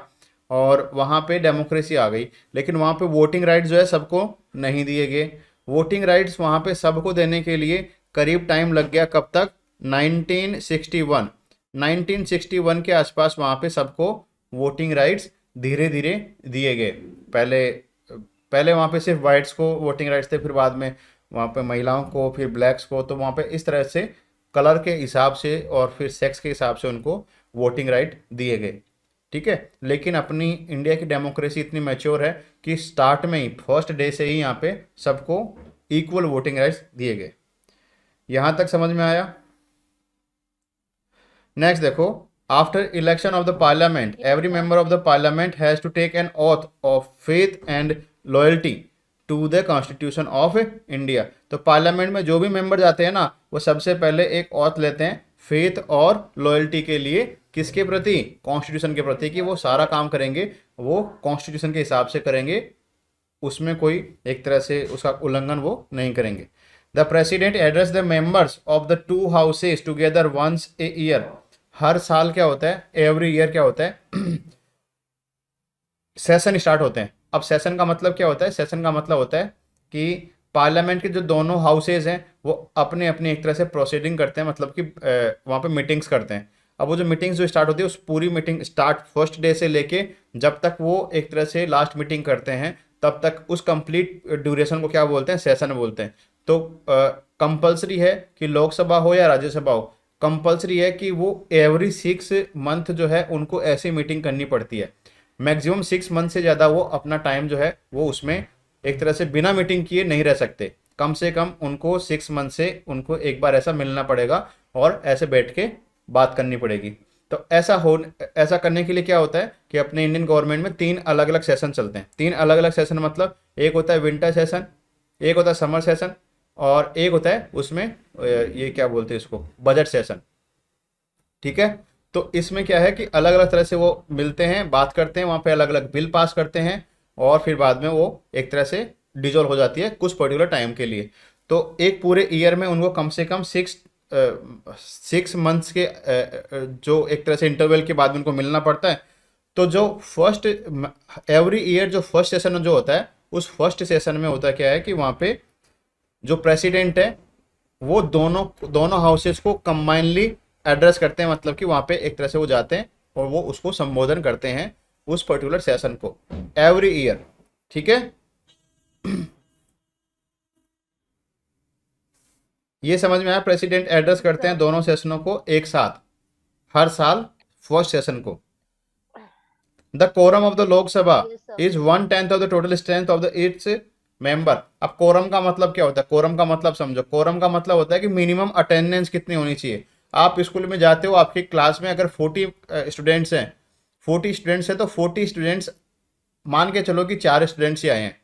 और वहाँ पे डेमोक्रेसी आ गई, लेकिन वहाँ पे वोटिंग राइट्स जो है सबको नहीं दिए गए। वोटिंग राइट्स वहाँ पे सबको देने के लिए करीब टाइम लग गया, कब तक? 1961 के आसपास वहाँ पे सबको वोटिंग राइट्स धीरे धीरे दिए गए। पहले वहाँ पे सिर्फ वाइट्स को वोटिंग राइट्स थे, फिर बाद में वहाँ पे महिलाओं को, फिर ब्लैक्स को, तो वहाँ पे इस तरह से कलर के हिसाब से और फिर सेक्स के हिसाब से उनको वोटिंग राइट दिए गए। ठीक है, लेकिन अपनी इंडिया की डेमोक्रेसी इतनी मैच्योर है कि स्टार्ट में ही, फर्स्ट डे से ही यहाँ पे सबको इक्वल वोटिंग राइट्स दिए गए। यहाँ तक समझ में आया? नेक्स्ट देखो, after election of the parliament every member of the parliament has to take an oath of faith and loyalty to the constitution of India. तो पार्लियामेंट में जो भी मेंबर जाते हैं ना, वो सबसे पहले एक ऑथ लेते हैं फेथ और लॉयल्टी के लिए। किसके प्रति? कॉन्स्टिट्यूशन के प्रति, कि वो सारा काम करेंगे वो कॉन्स्टिट्यूशन के हिसाब से करेंगे, उसमें कोई एक तरह से उसका उल्लंघन वो नहीं करेंगे। The president address the members of the two houses together once a year. हर साल क्या होता है? एवरी ईयर क्या होता है? सेशन स्टार्ट होते हैं। अब सेशन का मतलब क्या होता है? सेशन का मतलब होता है कि पार्लियामेंट के जो दोनों हाउसेज हैं वो अपने अपने एक तरह से प्रोसीडिंग करते हैं, मतलब कि वहाँ पे मीटिंग्स करते हैं। अब वो जो मीटिंग्स जो स्टार्ट होती है, उस पूरी मीटिंग स्टार्ट फर्स्ट डे से लेके जब तक वो एक तरह से लास्ट मीटिंग करते हैं, तब तक उस कंप्लीट ड्यूरेशन को क्या बोलते हैं? सेशन बोलते हैं। तो कंपलसरी है कि लोकसभा हो या राज्यसभा हो, कंपलसरी है कि वो एवरी 6 मंथ जो है उनको ऐसी मीटिंग करनी पड़ती है। मैक्सिमम 6 मंथ से ज़्यादा वो अपना टाइम जो है वो उसमें एक तरह से बिना मीटिंग किए नहीं रह सकते। कम से कम उनको 6 मंथ से उनको एक बार ऐसा मिलना पड़ेगा और ऐसे बैठ के बात करनी पड़ेगी। तो ऐसा करने के लिए क्या होता है कि अपने इंडियन गवर्नमेंट में 3 अलग अलग सेशन चलते हैं। 3 अलग अलग सेशन मतलब एक होता है विंटर सेशन, एक होता है समर सेशन, और एक होता है उसमें ये क्या बोलते हैं इसको, बजट सेशन। ठीक है, तो इसमें क्या है कि अलग अलग तरह से वो मिलते हैं, बात करते हैं, वहाँ पे अलग अलग बिल पास करते हैं और फिर बाद में वो एक तरह से डिजोल्व हो जाती है कुछ पर्टिकुलर टाइम के लिए। तो एक पूरे ईयर में उनको कम से कम 6 मंथ्स के जो एक तरह से इंटरवल के बाद में उनको मिलना पड़ता है। तो जो फर्स्ट एवरी ईयर जो फर्स्ट सेशन जो होता है, उस फर्स्ट सेशन में होता क्या है कि वहाँ पे जो प्रेसिडेंट है वो दोनों हाउसेस को कंबाइनली एड्रेस करते हैं, मतलब कि वहाँ पे एक तरह से वो जाते हैं और वो उसको संबोधन करते हैं उस पर्टिकुलर सेशन को एवरी ईयर। ठीक है, ये समझ में आया? प्रेसिडेंट एड्रेस करते हैं दोनों सेशनों को एक साथ हर साल फर्स्ट सेशन को। The quorum of the Lok Sabha Yes, sir. Is 1/10 of the total strength of the its member. अब कोरम का मतलब क्या होता है? कोरम का मतलब समझो, कोरम का मतलब होता है कि मिनिमम अटेंडेंस कितनी होनी चाहिए। आप स्कूल में जाते हो, आपकी क्लास में अगर 40 स्टूडेंट्स हैं, 40 स्टूडेंट्स हैं, तो 40 स्टूडेंट्स मान के चलो कि 4 स्टूडेंट्स ही आए हैं।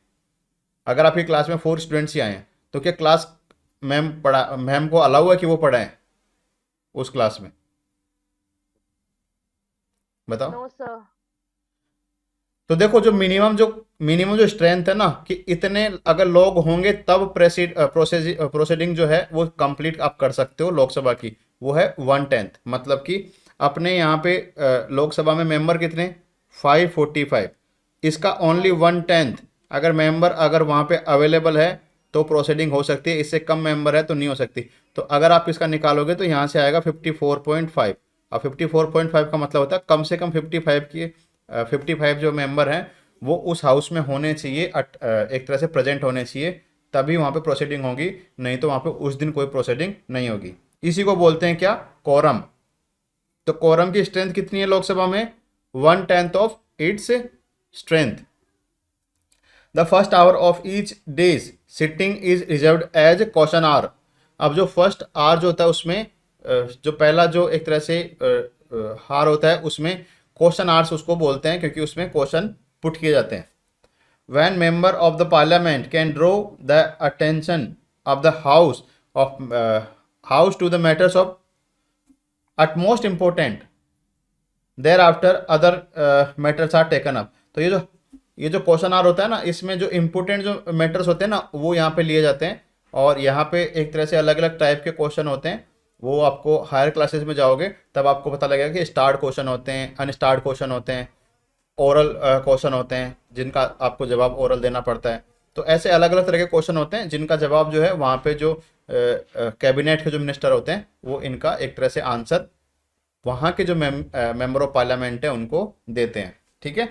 अगर आपकी क्लास में 4 स्टूडेंट्स ही आए हैं, तो क्या क्लास मैम को अलाउ है कि वो पढ़ाएं उस क्लास में? बताओ। No, sir. तो देखो, जो मिनिमम जो स्ट्रेंथ है ना, कि इतने अगर लोग होंगे तब प्रोसीडिंग जो है वो कंप्लीट आप कर सकते हो लोकसभा की, वो है 1/10। मतलब कि अपने यहाँ पे लोकसभा में मेंबर कितने? 545। इसका ओनली 1/10 अगर मेंबर अगर वहाँ पे अवेलेबल है तो प्रोसीडिंग हो सकती है, इससे कम मेंबर है तो नहीं हो सकती। तो अगर आप इसका निकालोगे तो यहाँ से आएगा 54.5। अब 54.5 का मतलब होता है कम से कम 55 जो मेंबर हैं वो उस हाउस में होने चाहिए, एक तरह से प्रेजेंट होने चाहिए, तभी वहाँ पे प्रोसीडिंग होगी, नहीं तो वहाँ पे उस दिन कोई प्रोसीडिंग नहीं होगी। इसी को बोलते हैं क्या? कोरम। तो कोरम की स्ट्रेंथ कितनी है लोकसभा में? 1/10 of its strength. The first hour of each day's sitting is reserved as question hour. अब जो फर्स्ट आवर जो होता है उसमें जो पहला जो एक तरह से हार होता है उसमें क्वेश्चन आवर्स उसको बोलते हैं, क्योंकि उसमें क्वेश्चन पुट किए जाते हैं। When member of the parliament can draw the attention of the house of house to the matters of utmost important, thereafter other matters are taken up। तो ये जो क्वेश्चन आर होता है ना, इसमें जो इम्पोर्टेंट जो मैटर्स होते हैं ना वो यहाँ पे लिए जाते हैं, और यहाँ पे एक तरह से अलग अलग टाइप के क्वेश्चन होते हैं। वो आपको हायर क्लासेस में जाओगे तब आपको पता लगेगा कि स्टार्ड क्वेश्चन होते हैं, अनस्टार्ड क्वेश्चन होते हैं, ओरल क्वेश्चन होते हैं जिनका आपको जवाब ओरल देना पड़ता है। तो ऐसे अलग अलग तरह के क्वेश्चन होते हैं जिनका जवाब जो है वहाँ पे जो कैबिनेट के जो मिनिस्टर होते हैं वो इनका एक तरह से आंसर वहाँ के जो मेंबर ऑफ पार्लियामेंट है उनको देते हैं। ठीक है,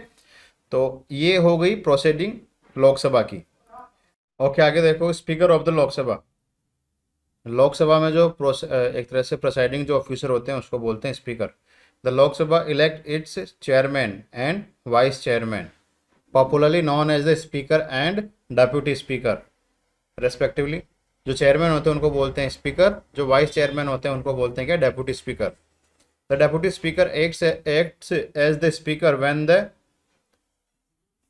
तो ये हो गई प्रोसीडिंग लोकसभा की। ओके, आगे देखो, speaker of the Lok Sabha. Lok Sabha में जो एक तरह से प्रेसाइडिंग जो ऑफिसर होते हैं उसको बोलते हैं speaker. The Lok Sabha elect its chairman and vice chairman, popularly known as the speaker and deputy speaker respectively. जो चेयरमैन होते हैं उनको बोलते हैं स्पीकर, जो वाइस चेयरमैन होते हैं उनको बोलते हैं क्या, deputy speaker. The deputy speaker acts as the speaker when the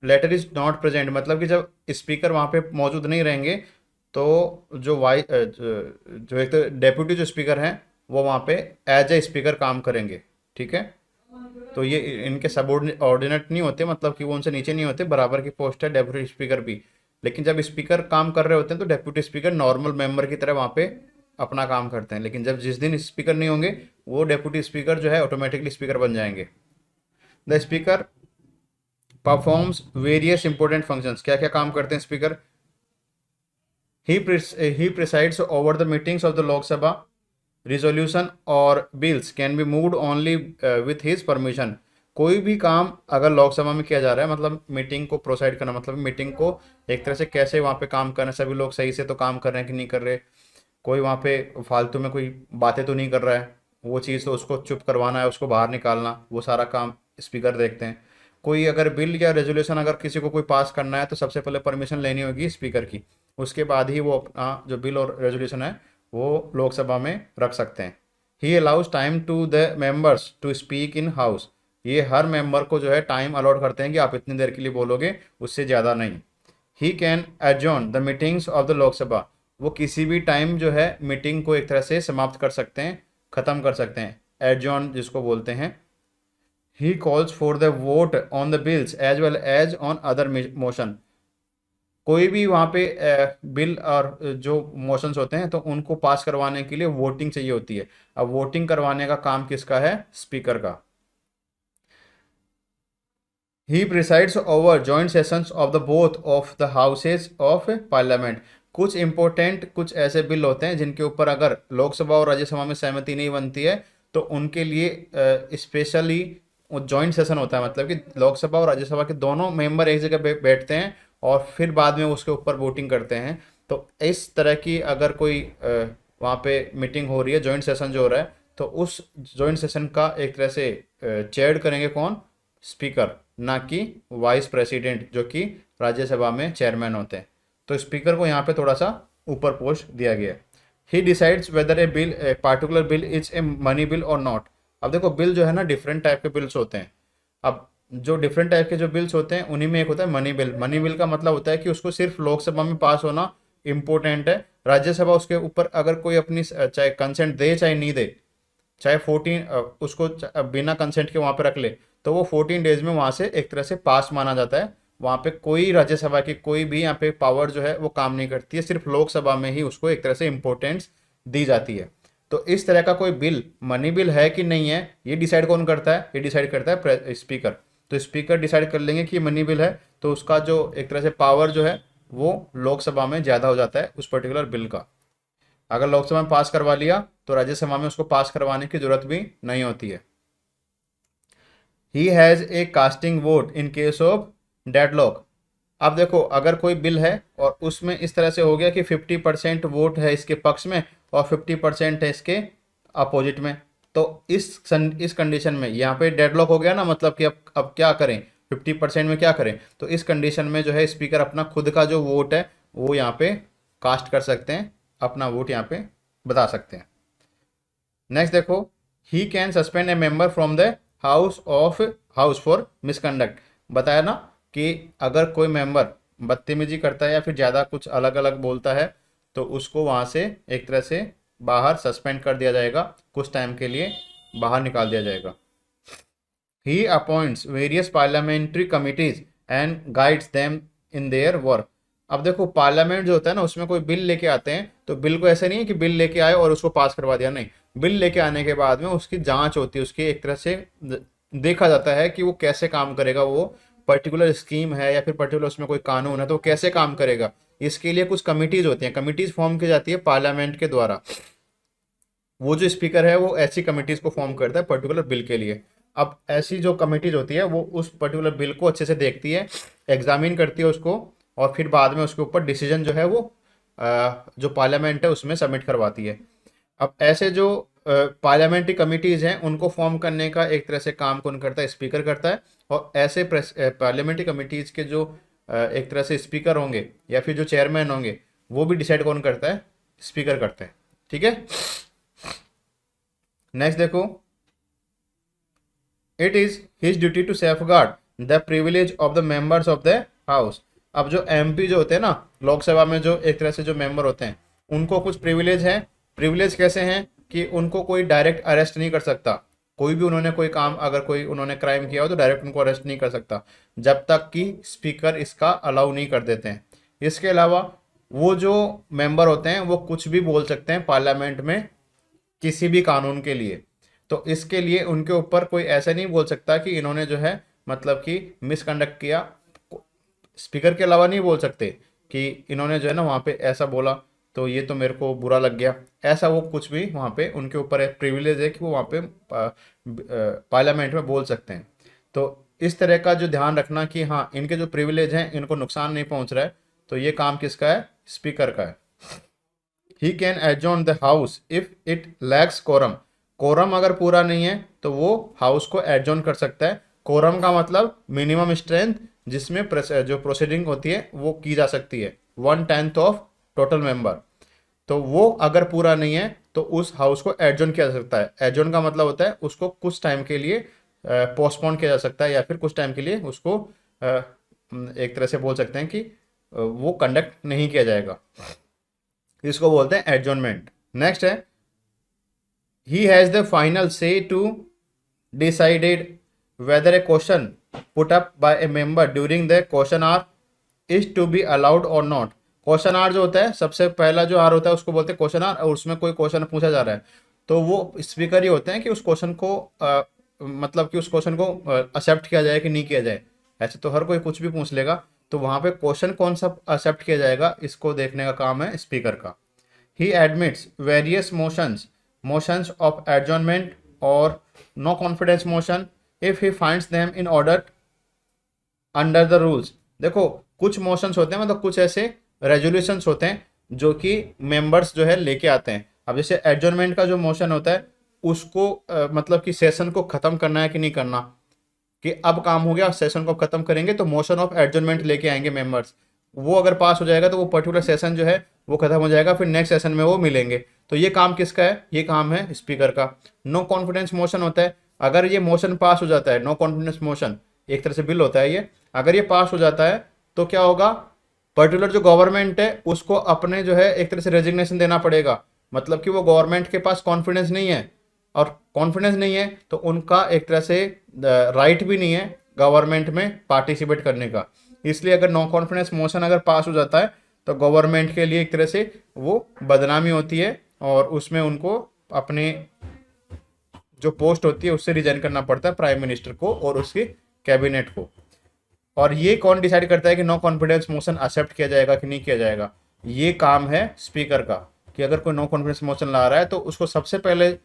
latter is not present, मतलब कि जब स्पीकर वहाँ पे मौजूद नहीं रहेंगे तो जो एक तो डेप्यूटी जो स्पीकर हैं वो वहाँ पे एज ए स्पीकर काम करेंगे। ठीक है, तो ये इनके सबऑर्डिनेट नहीं होते, मतलब कि वो उनसे नीचे नहीं होते, बराबर की पोस्ट है डेप्यूटी स्पीकर भी। लेकिन जब स्पीकर काम कर रहे होते हैं तो डेप्यूटी स्पीकर नॉर्मल मेंबर की तरह वहाँ पे अपना काम करते हैं, लेकिन जब जिस दिन स्पीकर नहीं होंगे वो डेप्यूटी स्पीकर जो है ऑटोमेटिकली स्पीकर बन जाएंगे। The speaker performs various important functions, क्या क्या काम करते हैं speaker. He presides over the meetings of the Lok Sabha, resolution और bills can be moved only with his permission. कोई भी काम अगर लोकसभा में किया जा रहा है, मतलब मीटिंग को प्रोसाइड करना, मतलब मीटिंग को एक तरह से कैसे वहाँ पे काम करना, सभी लोग सही से तो काम कर रहे हैं कि नहीं कर रहे, कोई वहाँ पे फालतू में कोई बातें तो नहीं कर रहा है, वो चीज़ तो उसको चुप करवाना है, उसको बाहर निकालना, वो सारा काम स्पीकर देखते हैं। कोई अगर बिल या रेजोल्यूशन अगर किसी को कोई पास करना है तो सबसे पहले परमिशन लेनी होगी स्पीकर की, उसके बाद ही वो अपना जो बिल और रेजोल्यूशन है वो लोकसभा में रख सकते हैं। He allows time to the members to speak in house, ये हर मेंबर को जो है टाइम अलॉट करते हैं कि आप इतनी देर के लिए बोलोगे, उससे ज़्यादा नहीं। ही can adjourn the meetings of the Lok Sabha, वो किसी भी टाइम जो है मीटिंग को एक तरह से समाप्त कर सकते हैं, ख़त्म कर सकते हैं, एडजॉर्न जिसको बोलते हैं। He calls for the vote on the bills as well as on other motion, कोई भी वहाँ पे बिल और जो मोशंस होते हैं तो उनको पास करवाने के लिए वोटिंग चाहिए होती है। अब वोटिंग करवाने का काम किसका है, स्पीकर का। He presides over joint sessions of the both of the houses of parliament, कुछ इंपॉर्टेंट कुछ ऐसे बिल होते हैं जिनके ऊपर अगर लोकसभा और राज्यसभा में सहमति नहीं बनती है तो उनके लिए स्पेशली जॉइंट सेशन होता है, मतलब कि लोकसभा और राज्यसभा के दोनों मेंबर एक जगह बैठते हैं और फिर बाद में उसके ऊपर वोटिंग करते हैं। तो इस तरह की अगर कोई वहाँ पे मीटिंग हो रही है, जॉइंट सेशन जो हो रहा है, तो उस जॉइंट सेशन का एक तरह से चेयर करेंगे कौन, स्पीकर, ना कि वाइस प्रेसिडेंट जो कि राज्यसभा में चेयरमैन होते हैं। तो स्पीकर को यहाँ पे थोड़ा सा ऊपर पोस्ट दिया गया है। He decides whether a particular bill is a money bill और नॉट। अब देखो बिल जो है ना डिफरेंट टाइप के बिल्स होते हैं। अब जो डिफरेंट टाइप के जो बिल्स होते हैं उन्हीं में एक होता है मनी बिल। मनी बिल का मतलब होता है कि उसको सिर्फ लोकसभा में पास होना इम्पोर्टेंट है, राज्यसभा उसके ऊपर अगर कोई अपनी चाहे कंसेंट दे चाहे नहीं दे, चाहे 14 उसको बिना कंसेंट के वहाँ पे रख ले, तो वो 14 डेज में वहाँ से एक तरह से पास माना जाता है। वहाँ पे कोई राज्यसभा की कोई भी यहाँ पे पावर जो है वो काम नहीं करती है, सिर्फ लोकसभा में ही उसको एक तरह से इम्पोर्टेंस दी जाती है। तो इस तरह का कोई बिल मनी बिल है कि नहीं है, ये डिसाइड कौन करता है, ये डिसाइड करता है स्पीकर। तो स्पीकर डिसाइड कर लेंगे कि ये मनी बिल है तो उसका जो एक तरह से पावर जो है वो लोकसभा में ज़्यादा हो जाता है उस पर्टिकुलर बिल का। अगर लोकसभा में पास करवा लिया तो राज्यसभा में उसको पास करवाने की जरूरत भी नहीं होती है। He has a casting vote in case of deadlock. अब देखो अगर कोई बिल है और उसमें इस तरह से हो गया कि 50% वोट है इसके पक्ष में और 50% है इसके अपोजिट में, तो इस कंडीशन में यहाँ पे डेडलॉक हो गया ना, मतलब कि अब क्या करें, 50% में क्या करें। तो इस कंडीशन में जो है स्पीकर अपना खुद का जो वोट है वो यहाँ पे कास्ट कर सकते हैं, अपना वोट यहाँ पे बता सकते हैं। नेक्स्ट देखो, he can suspend A member from the house for misconduct. बताया ना कि अगर कोई मेंबर बदतमीजी करता है या फिर ज़्यादा कुछ अलग अलग बोलता है तो उसको वहाँ से एक तरह से बाहर सस्पेंड कर दिया जाएगा, कुछ टाइम के लिए बाहर निकाल दिया जाएगा। He appoints various parliamentary committees and guides them in their work. अब देखो पार्लियामेंट जो होता है ना, उसमें कोई बिल लेके आते हैं, तो बिल को ऐसे नहीं है कि बिल लेके आए और उसको पास करवा दिया, नहीं, बिल लेके आने के बाद में उसकी जांच होती है, उसकी एक तरह से देखा जाता है कि वो कैसे काम करेगा, वो पर्टिकुलर स्कीम है या फिर पर्टिकुलर उसमें कोई कानून है तो वो कैसे काम करेगा। इसके लिए कुछ कमिटीज होती हैं, कमिटीज फॉर्म की जाती है पार्लियामेंट के द्वारा। वो जो स्पीकर है वो ऐसी कमिटीज को फॉर्म करता है पर्टिकुलर बिल के लिए। अब ऐसी जो कमिटीज होती है वो उस पर्टिकुलर बिल को अच्छे से देखती है, एग्जामिन करती है उसको, और फिर बाद में उसके ऊपर डिसीजन जो है वो जो पार्लियामेंट है उसमें सबमिट करवाती है। अब ऐसे जो पार्लियामेंट्री कमिटीज हैं उनको फॉर्म करने का एक तरह से काम कौन करता है, स्पीकर करता है। और ऐसे पार्लियामेंट्री कमिटीज के जो एक तरह से स्पीकर होंगे या फिर जो चेयरमैन होंगे, वो भी डिसाइड कौन करता है, स्पीकर करते हैं। ठीक है, नेक्स्ट देखो, it is his duty to safeguard the privilege of the members of the house. अब जो एमपी जो होते हैं ना, लोकसभा में जो एक तरह से जो मेंबर होते हैं, उनको कुछ प्रिविलेज है। प्रिविलेज कैसे हैं कि उनको कोई डायरेक्ट अरेस्ट नहीं कर सकता, कोई भी उन्होंने कोई काम, अगर कोई उन्होंने क्राइम किया हो तो डायरेक्ट उनको अरेस्ट नहीं कर सकता जब तक कि स्पीकर इसका अलाउ नहीं कर देते हैं। इसके अलावा वो जो मेंबर होते हैं वो कुछ भी बोल सकते हैं पार्लियामेंट में किसी भी कानून के लिए। तो इसके लिए उनके ऊपर कोई ऐसा नहीं बोल सकता कि इन्होंने जो है मतलब कि मिसकंडक्ट किया। स्पीकर के अलावा नहीं बोल सकते कि इन्होंने जो है ना वहाँ पे ऐसा बोला तो ये तो मेरे को बुरा लग गया, ऐसा वो कुछ भी वहाँ पे उनके ऊपर एक प्रिविलेज है कि वो वहाँ पे पार्लियामेंट में बोल सकते हैं। तो इस तरह का जो ध्यान रखना कि हाँ इनके जो प्रिविलेज हैं इनको नुकसान नहीं पहुँच रहा है, तो ये काम किसका है, स्पीकर का है। He can adjourn the house if it lacks quorum. Quorum अगर पूरा नहीं है तो वो हाउस को एडजॉर्न कर सकता है। कोरम का मतलब मिनिमम स्ट्रेंथ जिसमें जो प्रोसीडिंग होती है वो की जा सकती है, 1/10 ऑफ टोटल मेंबर। तो वो अगर पूरा नहीं है तो उस हाउस को एडजॉर्न किया जा सकता है। एडजॉर्न का मतलब होता है उसको कुछ टाइम के लिए पोस्टपोन किया जा सकता है या फिर कुछ टाइम के लिए उसको एक तरह से बोल सकते हैं कि वो कंडक्ट नहीं किया जाएगा, इसको बोलते हैं एडजॉर्नमेंट। नेक्स्ट है, he has the final say to decided whether a question put up by a member during the question hour is to be allowed or not. Question hour जो होता है, सबसे पहला जो आर होता है उसको बोलते हैं क्वेश्चन आर, और उसमें कोई क्वेश्चन पूछा जा रहा है तो वो स्पीकर ही होते हैं कि उस क्वेश्चन को मतलब कि उस क्वेश्चन को एक्सेप्ट किया जाए कि नहीं किया जाए। ऐसे तो हर कोई कुछ भी पूछ लेगा, तो वहां पे क्वेश्चन कौन सा एक्सेप्ट किया जाएगा इसको देखने का काम है स्पीकर का। He admits various motions of adjournment or no confidence motion if he finds them in order under the rules। देखो कुछ मोशंस होते हैं, मतलब कुछ ऐसे रेजोल्यूशंस होते हैं जो कि मेंबर्स जो है लेके आते हैं। अब जैसे एडजॉर्नमेंट का जो मोशन होता है उसको मतलब कि सेशन को खत्म करना है कि नहीं करना, कि अब काम हो गया सेशन को खत्म करेंगे, तो मोशन ऑफ एडजॉर्नमेंट लेके आएंगे मेंबर्स। वो अगर पास हो जाएगा तो वो पर्टिकुलर सेशन जो है वो खत्म हो जाएगा, फिर नेक्स्ट सेशन में वो मिलेंगे। तो ये काम किसका है, ये काम है स्पीकर का। नो कॉन्फिडेंस मोशन होता है, अगर ये मोशन पास हो जाता है, नो कॉन्फिडेंस मोशन एक तरह से बिल होता है ये, अगर ये पास हो जाता है तो क्या होगा, पर्टिकुलर जो गवर्नमेंट है उसको अपने जो है एक तरह से रेजिग्नेशन देना पड़ेगा। मतलब कि वो गवर्नमेंट के पास कॉन्फिडेंस नहीं है, और कॉन्फिडेंस नहीं है तो उनका एक तरह से राइट भी नहीं है गवर्नमेंट में पार्टिसिपेट करने का। इसलिए अगर नो कॉन्फिडेंस मोशन अगर पास हो जाता है तो गवर्नमेंट के लिए एक तरह से वो बदनामी होती है, और उसमें उनको अपने जो पोस्ट होती है उससे रिजाइन करना पड़ता है, प्राइम मिनिस्टर को और उसके कैबिनेट को। और ये कौन डिसाइड करता है कि नो कॉन्फिडेंस मोशन एक्सेप्ट किया जाएगा कि नहीं किया जाएगा, ये काम है स्पीकर का। कि अगर कोई नो कॉन्फिडेंस मोशन ला रहा है तो उसको सबसे पहले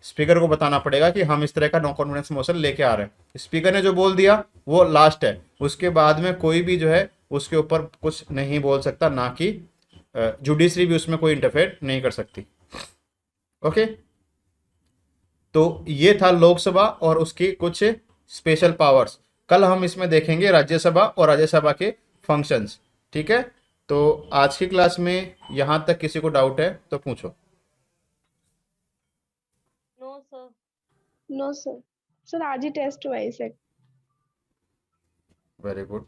स्पीकर को बताना पड़ेगा कि हम इस तरह का नो कॉन्फिडेंस मोशन लेके आ रहे हैं। स्पीकर ने जो बोल दिया वो लास्ट है, उसके बाद में कोई भी जो है उसके ऊपर कुछ नहीं बोल सकता, ना कि जुडिशरी भी उसमें कोई इंटरफेयर नहीं कर सकती। ओके, तो ये था लोकसभा और उसकी कुछ स्पेशल पावर्स। कल हम इसमें देखेंगे राज्यसभा और राज्यसभा के फंक्शंस। ठीक है, तो आज की क्लास में यहाँ तक किसी को डाउट है तो पूछो। No, sir. No sir. Sir आज ही टेस्ट हुआ है इसे। Very good.